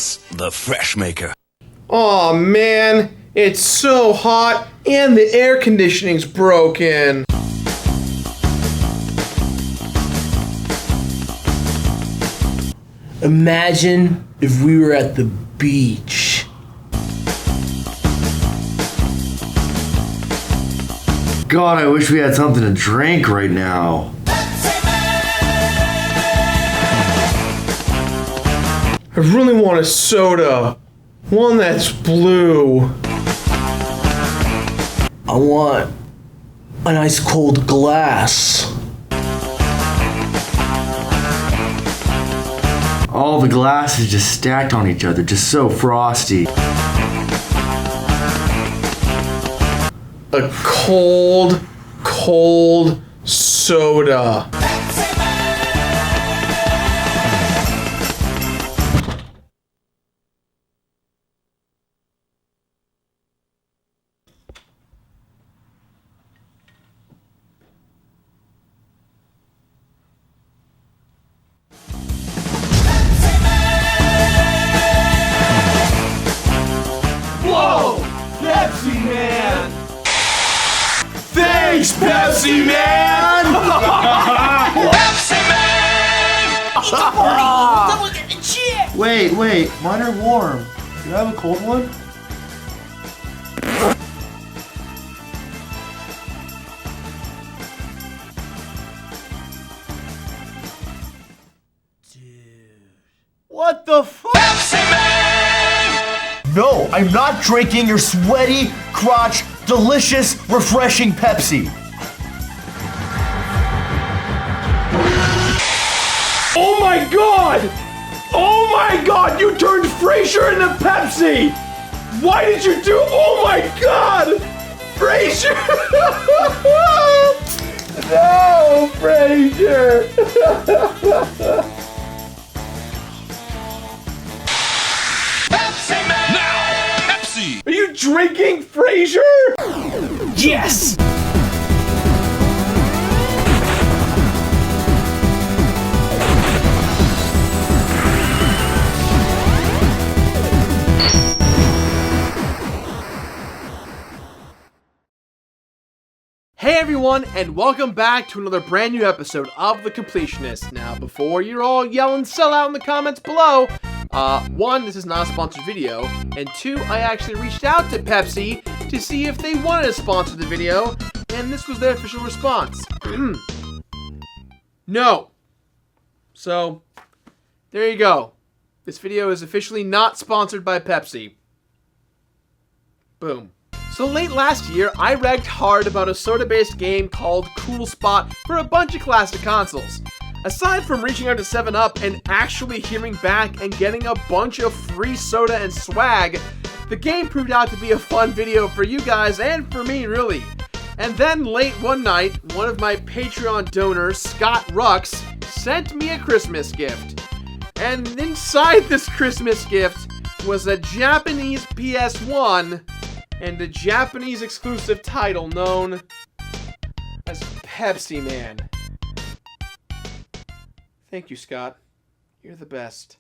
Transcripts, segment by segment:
Nitpicks, the fresh maker. Aw, man, it's so hot and the air conditioning's broken. Imagine if we were at the beach. God, I wish we had something to drink right now. I really want a soda. One that's blue. I want an ice cold glass. All the glasses just stacked on each other, just so frosty. A cold soda. Whoa! Pepsi Man! Thanks, Pepsi Man! Pepsi Man! Someone get the chip! Wait, mine are warm. Can I have a cold one? What the fuck? Pepsi Man! No, I'm not drinking your sweaty, crotch, delicious, refreshing Pepsi. Oh my god! Oh my god, you turned Frasier into Pepsi! Why did you do? Oh my god! Frasier! No, Frasier! Pepsi Man! Now, Pepsi! Are you drinking Frasier? Yes! Hey everyone, and welcome back to another brand new episode of The Completionist. Now, before you're all yelling sell out in the comments below, one, this is not a sponsored video, and two, I actually reached out to Pepsi to see if they wanted to sponsor the video, and this was their official response. No. So, there you go. This video is officially not sponsored by Pepsi. Boom. So late last year, I ragged hard about a soda-based game called Cool Spot for a bunch of classic consoles. Aside from reaching out to 7-Up and actually hearing back and getting a bunch of free soda and swag, the game proved out to be a fun video for you guys and for me, really. And then late one night, one of my Patreon donors, Scott Rux, sent me a Christmas gift. And inside this Christmas gift was a Japanese PS1 and a Japanese exclusive title known as Pepsi Man. Thank you, Scott. You're the best.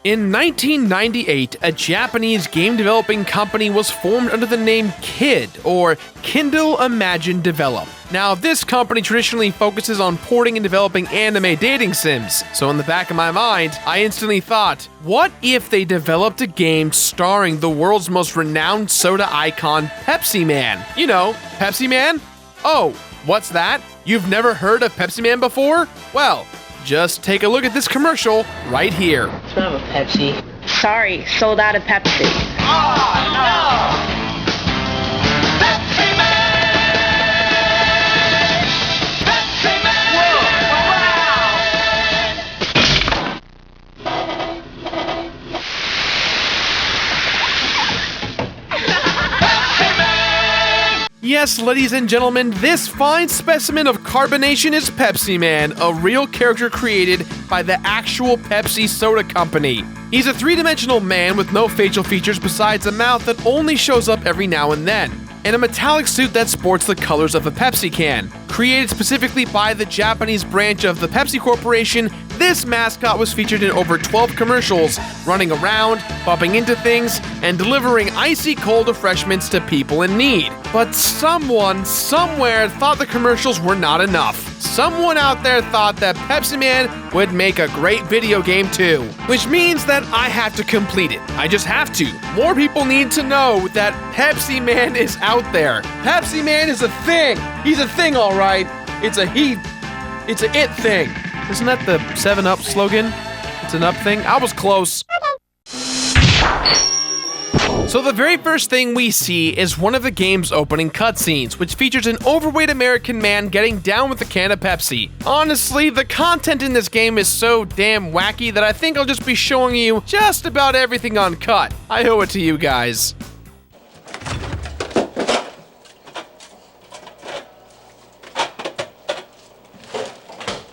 In 1998, a Japanese game developing company was formed under the name KID, or Kindle Imagine Develop. Now, this company traditionally focuses on porting and developing anime dating sims, so in the back of my mind, I instantly thought, what if they developed a game starring the world's most renowned soda icon, Pepsi Man? You know, Pepsi Man? Oh, what's that? You've never heard of Pepsi Man before? Well, just take a look at this commercial right here. What's wrong with Pepsi? Sorry, sold out of Pepsi. Oh no! Pepsi Man! Pepsi Man! Whoa! Pepsi Man! Yes, ladies and gentlemen, this fine specimen of carbonation is Pepsi Man, a real character created by the actual Pepsi soda company. He's a three-dimensional man with no facial features besides a mouth that only shows up every now and then. and a metallic suit that sports the colors of a Pepsi can. Created specifically by the Japanese branch of the Pepsi Corporation, this mascot was featured in over 12 commercials, running around, bumping into things, and delivering icy cold refreshments to people in need. But someone, somewhere, thought the commercials were not enough. Someone out there thought that Pepsi Man would make a great video game too, which means that I have to complete it. I just have to. More people need to know that Pepsi Man is out there. Pepsi Man is a thing. He's a thing, all right. It's a it thing. Isn't that the 7-Up slogan? It's an up thing? I was close. So the very first thing we see is one of the game's opening cutscenes, which features an overweight American man getting down with a can of Pepsi. Honestly, the content in this game is so damn wacky that I think I'll just be showing you just about everything uncut. I owe it to you guys.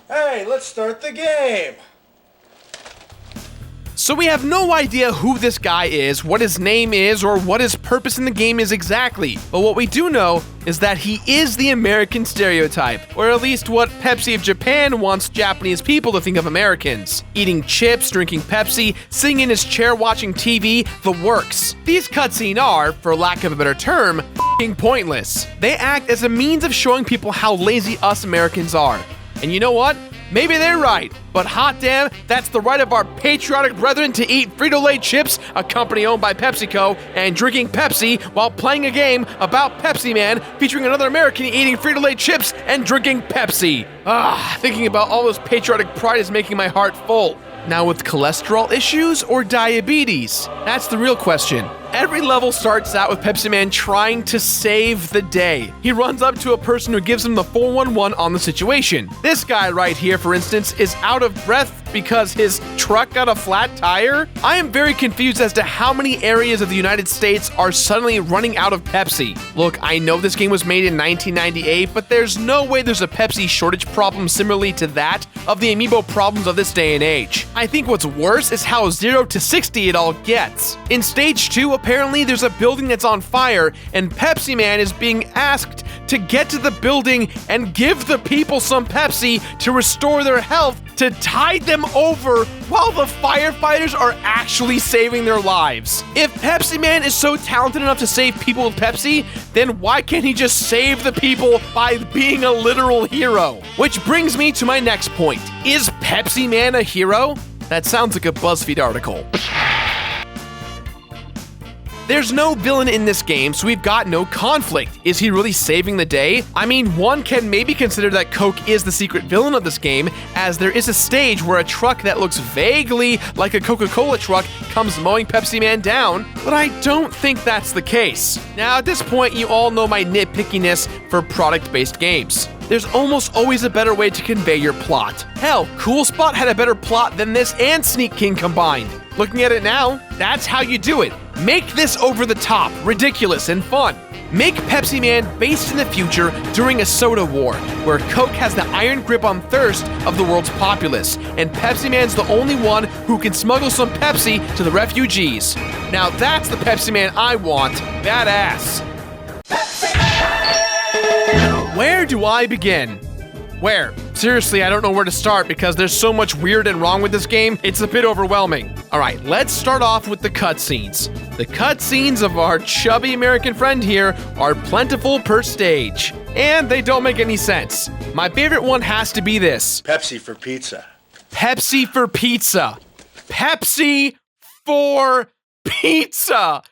Hey, let's start the game. So we have no idea who this guy is, what his name is, or what his purpose in the game is exactly. But what we do know is that he is the American stereotype, or at least what Pepsi of Japan wants Japanese people to think of Americans. Eating chips, drinking Pepsi, sitting in his chair watching TV, the works. These cutscenes are, for lack of a better term, f***ing pointless. They act as a means of showing people how lazy us Americans are. And you know what? Maybe they're right, but hot damn, that's the right of our patriotic brethren to eat Frito-Lay chips, a company owned by PepsiCo, and drinking Pepsi while playing a game about Pepsi Man featuring another American eating Frito-Lay chips and drinking Pepsi. Thinking about all this patriotic pride is making my heart full. Now with cholesterol issues or diabetes? That's the real question. Every level starts out with Pepsi Man trying to save the day. He runs up to a person who gives him the 411 on the situation. This guy right here, for instance, is out of breath because his truck got a flat tire. I am very confused as to how many areas of the United States are suddenly running out of Pepsi. Look, I know this game was made in 1998, but there's no way there's a Pepsi shortage problem similarly to that of the amiibo problems of this day and age. I think what's worse is how 0 to 60 it all gets. In stage 2, apparently there's a building that's on fire, and Pepsi Man is being asked to get to the building and give the people some Pepsi to restore their health to tide them over while the firefighters are actually saving their lives. If Pepsi Man is so talented enough to save people with Pepsi, then why can't he just save the people by being a literal hero? Which brings me to my next point. Is Pepsi Man a hero? That sounds like a BuzzFeed article. There's no villain in this game, so we've got no conflict. Is he really saving the day? I mean, one can maybe consider that Coke is the secret villain of this game, as there is a stage where a truck that looks vaguely like a Coca-Cola truck comes mowing Pepsi Man down, but I don't think that's the case. Now, at this point, you all know my nitpickiness for product-based games. There's almost always a better way to convey your plot. Hell, Cool Spot had a better plot than this and Sneak King combined. Looking at it now, that's how you do it. Make this over the top, ridiculous, and fun. Make Pepsi Man based in the future during a soda war, where Coke has the iron grip on thirst of the world's populace, and Pepsi Man's the only one who can smuggle some Pepsi to the refugees. Now that's the Pepsi Man I want. Badass. Where do I begin? Where? Seriously, I don't know where to start because there's so much weird and wrong with this game, it's a bit overwhelming. Alright, let's start off with the cutscenes. The cutscenes of our chubby American friend here are plentiful per stage, and they don't make any sense. My favorite one has to be this. Pepsi for pizza. Pepsi for pizza. Pepsi for pizza!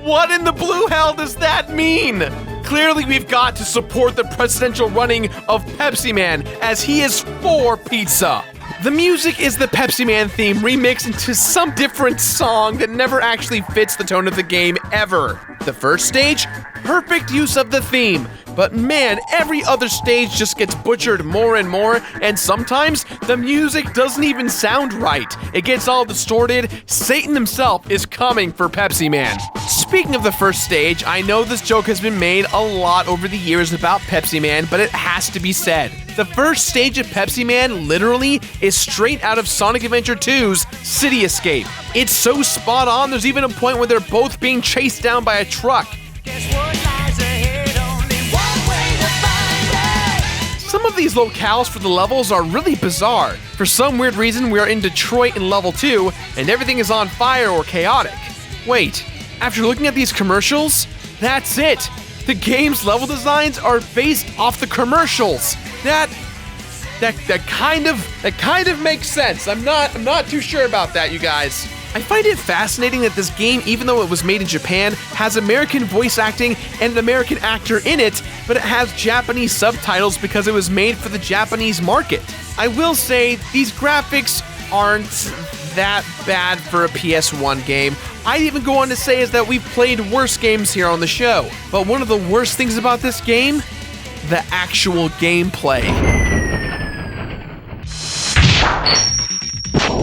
What in the blue hell does that mean? Clearly, we've got to support the presidential running of Pepsi Man, as he is for pizza. The music is the Pepsi Man theme remixed into some different song that never actually fits the tone of the game ever. The first stage, perfect use of the theme, but man, every other stage just gets butchered more and more, and sometimes the music doesn't even sound right. It gets all distorted. Satan himself is coming for Pepsi Man. Speaking of the first stage, I know this joke has been made a lot over the years about Pepsi Man, but it has to be said. The first stage of Pepsi Man literally is straight out of Sonic Adventure 2's City Escape. It's so spot on, there's even a point where they're both being chased down by a truck. Guess what lies ahead? these locales for the levels are really bizarre. For some weird reason, we are in Detroit in level 2, and everything is on fire or chaotic. Wait, after looking at these commercials, that's it! The game's level designs are based off the commercials. That kind of makes sense. I'm not too sure about that, you guys. I find it fascinating that this game, even though it was made in Japan, has American voice acting and an American actor in it, but it has Japanese subtitles because it was made for the Japanese market. I will say, these graphics aren't that bad for a PS1 game. I'd even go on to say is that we've played worse games here on the show. But one of the worst things about this game, the actual gameplay.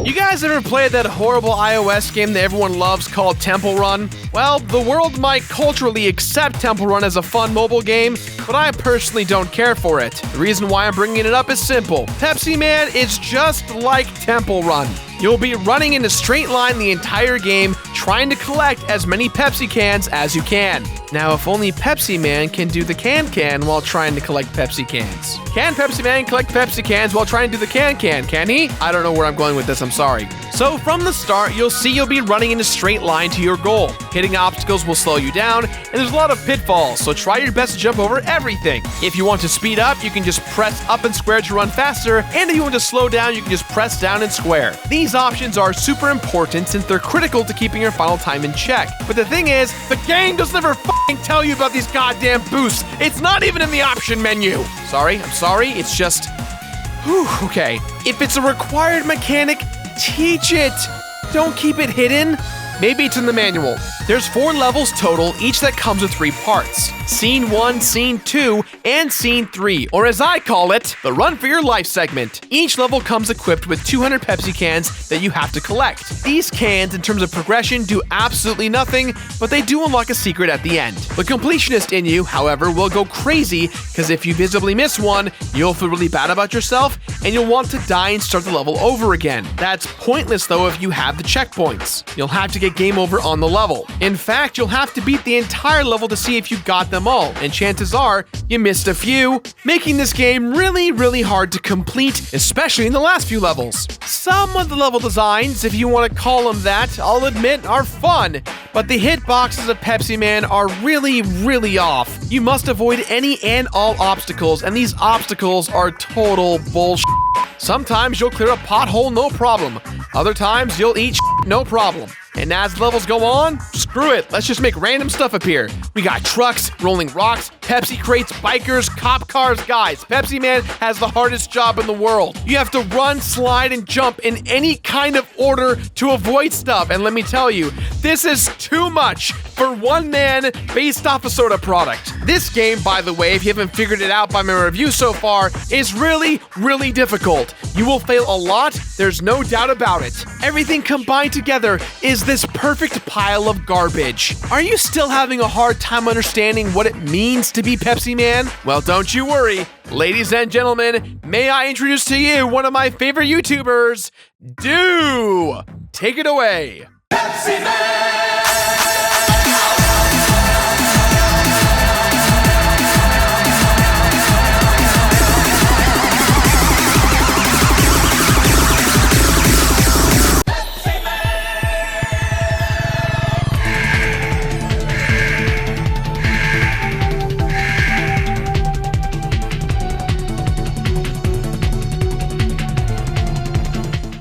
You guys ever played that horrible iOS game that everyone loves called Temple Run? Well, the world might culturally accept Temple Run as a fun mobile game, but I personally don't care for it. The reason why I'm bringing it up is simple. Pepsi Man is just like Temple Run. You'll be running in a straight line the entire game, trying to collect as many Pepsi cans as you can. Now, if only Pepsi Man can do the can while trying to collect Pepsi cans. Can Pepsi Man collect Pepsi cans while trying to do the can he? I don't know where I'm going with this, I'm sorry. So from the start, you'll be running in a straight line to your goal. Hitting obstacles will slow you down, and there's a lot of pitfalls, so try your best to jump over everything. If you want to speed up, you can just press up and square to run faster, and if you want to slow down, you can just press down and square. These options are super important since they're critical to keeping your final time in check. But the thing is, the game doesn't ever tell you about these goddamn boosts. It's not even in the option menu. I'm sorry, it's just... Whew, okay. If it's a required mechanic, teach it. Don't keep it hidden. Maybe it's in the manual. There's 4 levels total, each that comes with 3 parts. Scene 1, Scene 2, and Scene 3, or as I call it, the Run for Your Life segment. Each level comes equipped with 200 Pepsi cans that you have to collect. These cans, in terms of progression, do absolutely nothing, but they do unlock a secret at the end. The completionist in you, however, will go crazy, because if you visibly miss one, you'll feel really bad about yourself, and you'll want to die and start the level over again. That's pointless though if you have the checkpoints. You'll have to get game over on the level. In fact, you'll have to beat the entire level to see if you got them all, and chances are you missed a few, making this game really, really hard to complete, especially in the last few levels. Some of the level designs, if you want to call them that, I'll admit are fun, but the hitboxes of Pepsi Man are really, really off. You must avoid any and all obstacles, and these obstacles are total bullshit. Sometimes you'll clear a pothole no problem. Other times you'll eat no problem. And as levels go on, screw it, let's just make random stuff appear. We got trucks, rolling rocks, Pepsi crates, bikers, cop cars. Guys, Pepsi Man has the hardest job in the world. You have to run, slide, and jump in any kind of order to avoid stuff. And let me tell you, this is too much for one man based off a soda product. This game, by the way, if you haven't figured it out by my review so far, is really, really difficult. You will fail a lot, there's no doubt about it. Everything combined together is this perfect pile of garbage. Are you still having a hard time understanding what it means to be Pepsi Man? Well, don't you worry. Ladies and gentlemen, may I introduce to you one of my favorite YouTubers, Do! Take it away. Pepsi Man!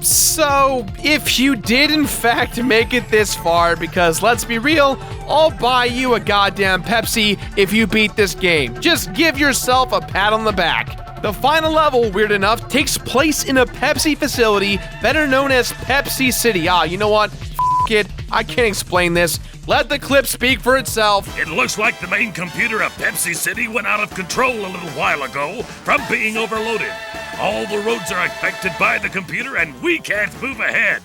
So, if you did in fact make it this far, because let's be real, I'll buy you a goddamn Pepsi if you beat this game. Just give yourself a pat on the back. The final level, weird enough, takes place in a Pepsi facility, better known as Pepsi City. You know what? F it, I can't explain this. Let the clip speak for itself. It looks like the main computer of Pepsi City went out of control a little while ago from being overloaded. All the roads are affected by the computer and we can't move ahead.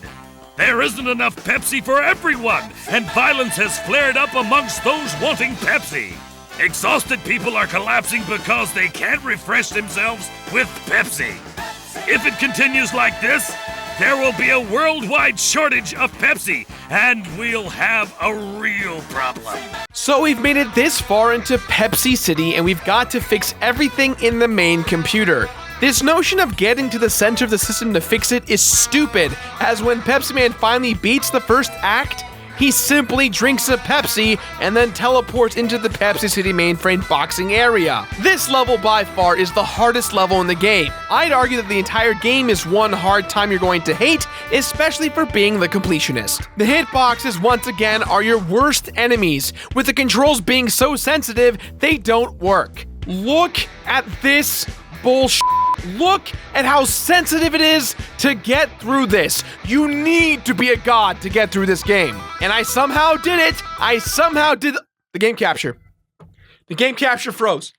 There isn't enough Pepsi for everyone, and violence has flared up amongst those wanting Pepsi. Exhausted people are collapsing because they can't refresh themselves with Pepsi. If it continues like this, there will be a worldwide shortage of Pepsi, and we'll have a real problem. So we've made it this far into Pepsi City, and we've got to fix everything in the main computer. This notion of getting to the center of the system to fix it is stupid, as when Pepsi Man finally beats the first act, he simply drinks a Pepsi and then teleports into the Pepsi City mainframe boxing area. This level by far is the hardest level in the game. I'd argue that the entire game is one hard time you're going to hate, especially for being the completionist. The hitboxes once again are your worst enemies, with the controls being so sensitive they don't work. Look at this bullshit. Look at how sensitive it is to get through this. You need to be a god to get through this game. And I somehow did it. I somehow did the game capture. The game capture froze.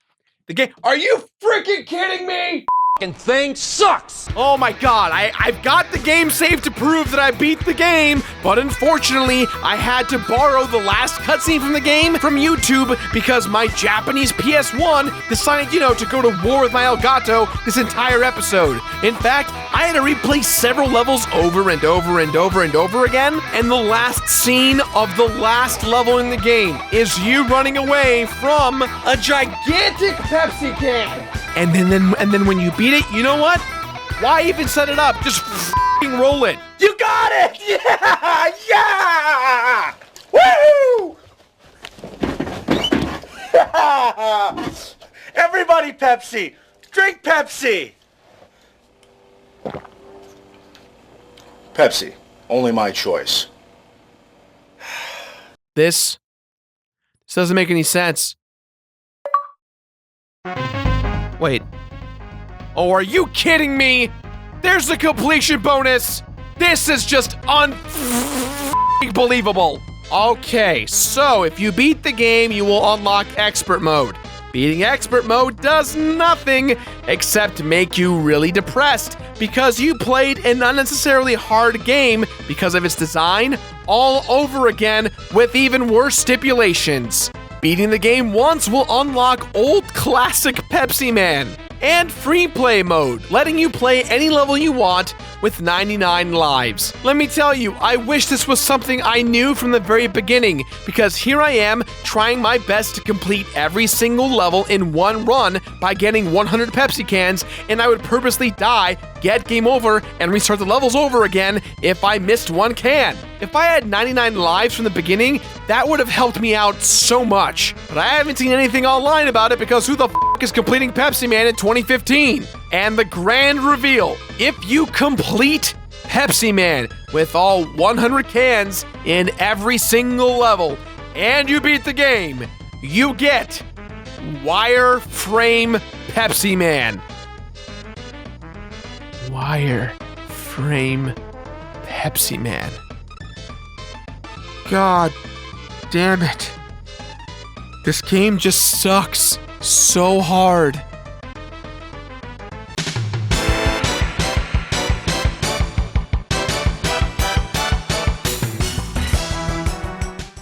The game. Are you freaking kidding me? Thing sucks! Oh my god, I've got the game saved to prove that I beat the game, but unfortunately, I had to borrow the last cutscene from the game from YouTube because my Japanese PS1 decided, to go to war with my Elgato this entire episode. In fact, I had to replay several levels over and over and over and over again, and the last scene of the last level in the game is you running away from a gigantic Pepsi can. And then when you beat it, you know what? Why even set it up? Just f***ing roll it. You got it! Yeah! Yeah! Woo! Everybody Pepsi! Drink Pepsi! Pepsi. Only my choice. This doesn't make any sense. Wait. Oh, are you kidding me? There's the completion bonus! This is just unbelievable. Okay, so if you beat the game, you will unlock expert mode. Beating expert mode does nothing except make you really depressed because you played an unnecessarily hard game because of its design all over again with even worse stipulations. Beating the game once will unlock old classic Pepsi Man and free play mode, letting you play any level you want with 99 lives. Let me tell you, I wish this was something I knew from the very beginning, because here I am trying my best to complete every single level in one run by getting 100 Pepsi cans, and I would purposely die, get game over, and restart the levels over again if I missed one can. If I had 99 lives from the beginning, that would have helped me out so much. But I haven't seen anything online about it because who the f*** is completing Pepsi Man in 2015? And the grand reveal, if you complete Pepsi Man with all 100 cans in every single level, and you beat the game, you get Wireframe Pepsi Man. Wireframe Pepsi Man. God damn it. This game just sucks so hard.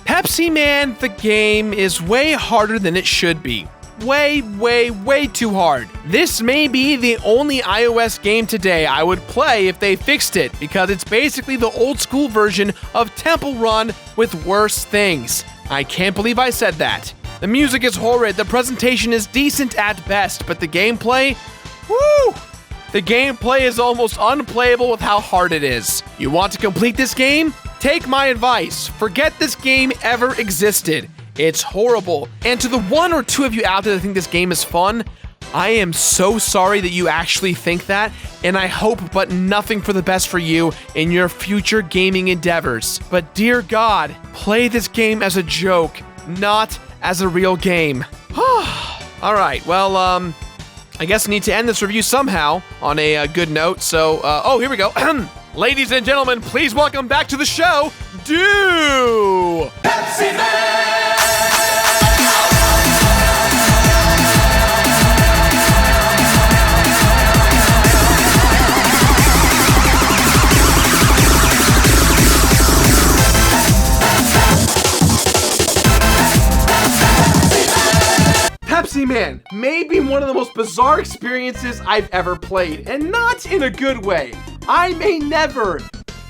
Pepsi Man, the game, is way harder than it should be. Way, way, way too hard. This may be the only iOS game today I would play if they fixed it, because it's basically the old school version of Temple Run with worse things. I can't believe I said that. The music is horrid, the presentation is decent at best, but the gameplay, woo! The gameplay is almost unplayable with how hard it is. You want to complete this game? Take my advice. Forget this game ever existed. It's horrible. And to the one or two of you out there that think this game is fun, I am so sorry that you actually think that, and I hope but nothing for the best for you in your future gaming endeavors. But dear God, play this game as a joke, not as a real game. Alright, well, I guess I need to end this review somehow on a good note, so, oh, here we go. Ladies and gentlemen, please welcome back to the show, Do Pepsi Man! Pepsi Man may be one of the most bizarre experiences I've ever played, and not in a good way. I may never,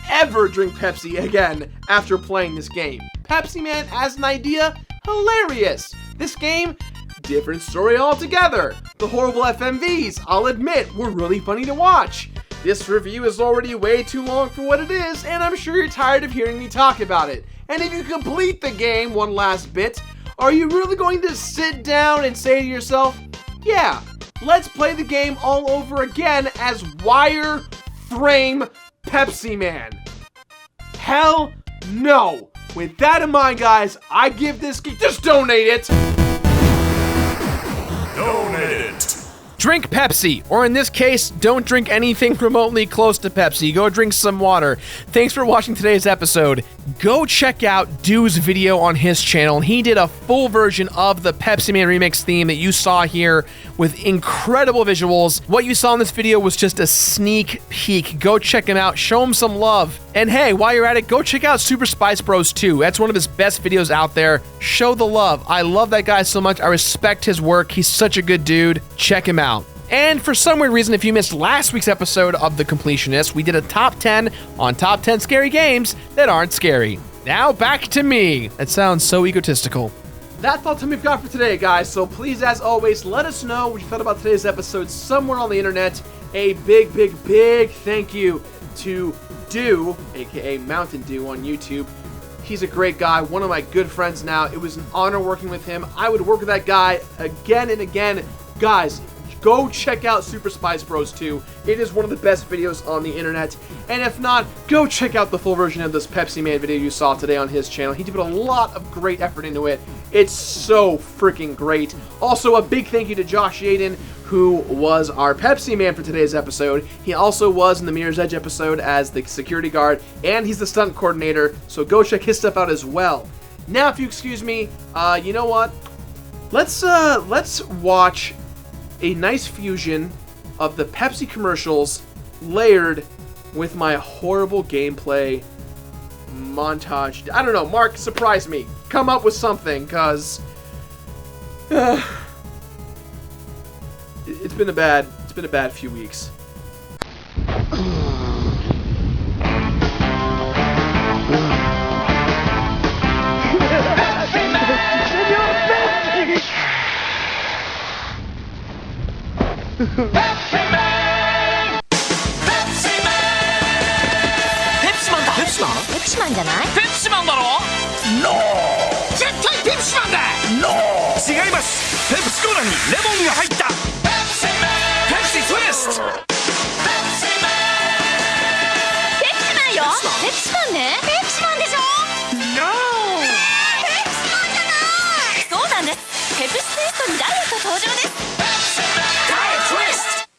ever drink Pepsi again after playing this game. Pepsi Man as an idea, hilarious. This game, different story altogether. The horrible FMVs, I'll admit, were really funny to watch. This review is already way too long for what it is, and I'm sure you're tired of hearing me talk about it. And if you complete the game, one last bit, are you really going to sit down and say to yourself, yeah, let's play the game all over again as Wireframe Pepsi Man? Hell no. With that in mind, guys, I give this game, just donate it. Donate it. Drink Pepsi, or in this case, don't drink anything remotely close to Pepsi. Go drink some water. Thanks for watching today's episode. Go check out Dude's video on his channel. He did a full version of the Pepsi Man remix theme that you saw here with incredible visuals. What you saw in this video was just a sneak peek. Go check him out. Show him some love. And hey, while you're at it, go check out Super Spice Bros 2. That's one of his best videos out there. Show the love. I love that guy so much. I respect his work. He's such a good dude. Check him out. And for some weird reason, if you missed last week's episode of The Completionist, we did a top 10 on top 10 scary games that aren't scary. Now back to me. That sounds so egotistical. That's all time we've got for today, guys. So please, as always, let us know what you thought about today's episode somewhere on the internet. A big, big, big thank you to Dew, aka Mountain Dew on YouTube. He's a great guy, one of my good friends now. It was an honor working with him. I would work with that guy again and again. Guys, go check out Super Spice Bros 2. It is one of the best videos on the internet. And if not, go check out the full version of this Pepsi Man video you saw today on his channel. He put a lot of great effort into it. It's so freaking great. Also, a big thank you to Josh Yaden, who was our Pepsi Man for today's episode. He also was in the Mirror's Edge episode as the security guard, and he's the stunt coordinator, so go check his stuff out as well. Now, if you excuse me, you know what? Let's watch a nice fusion of the Pepsi commercials layered with my horrible gameplay montage. I don't know, Mark, surprise me. Come up with something, cause it's been a bad few weeks. Pepsi Man! Pepsi Man! 펩시만 다. 펩시만? 펩시만잖아. 펩시만だろ? No! 絶対ペプシマンだ! No! 違います。ペプシコーラにレモンが入った